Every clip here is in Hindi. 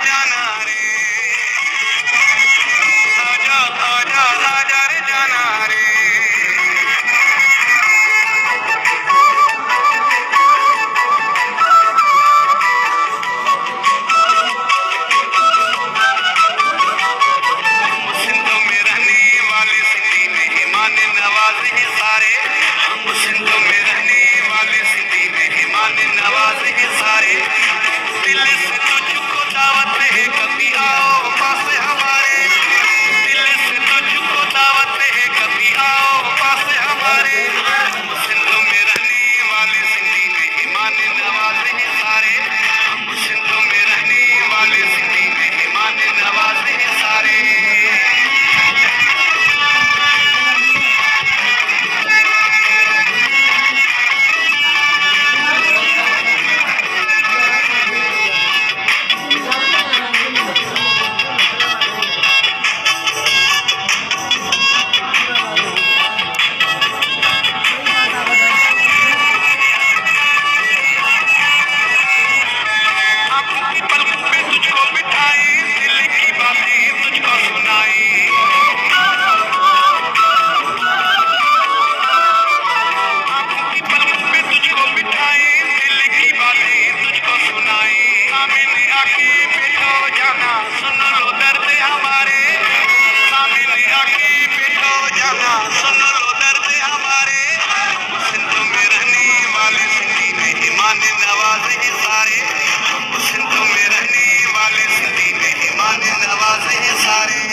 जाना रे, आजा आजा आजा रे जाना रे। सिंध में रहने वाले सिंधी मेहमान नवाज हैं सारे, हम सिंध में रहने वाले सिंधी मेहमान नवाज हैं सारे। दिल से तुझको दावत है कभी आओ पास हमारे, दिल से तुझको दावत है कभी आओ पास हमारे। हम सिंध में रहने वाले सिंधी मेहमान नवाज हैं सारे, हम सिंध में रहने वाले सिंधी मेहमान नवाज हैं सारे। आंखों की पलकों पे तुझको बिठाए, दिल की बातें तुझको सुनाए। आंखों की पलकों पे तुझको बिठाए, दिल की बातें तुझको सुनाए। सामने आके बैठो जाना, सुन लो दर्द हमारे, सामने आके बैठो जाना, सुन लो दर्द हमारे। सिंध में रहने वाले सिंधी मेहमान नवाज हैं सारे, हम सिंध में रहने वाले सिंधी मेहमान नवाज हैं सारे।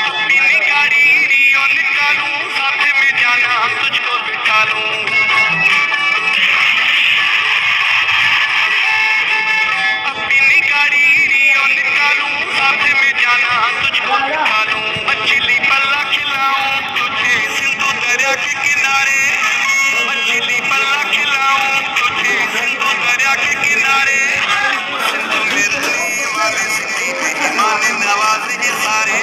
अपनी गाड़ी रियो निकालूं, साथ में जाना तुझको बिठा लूं। अपनी गाड़ी रियो निकालूं, साथ में जाना तुझको बिठा लूं। मछली पल्ला खिलाऊं तुझे सिंधु दरिया के किनारे, मछली पल्ला खिलाऊं तुझे सिंधु दरिया के किनारे। सिंध में रहने वाले सिंधी मेहमान नवाज हैं सारे,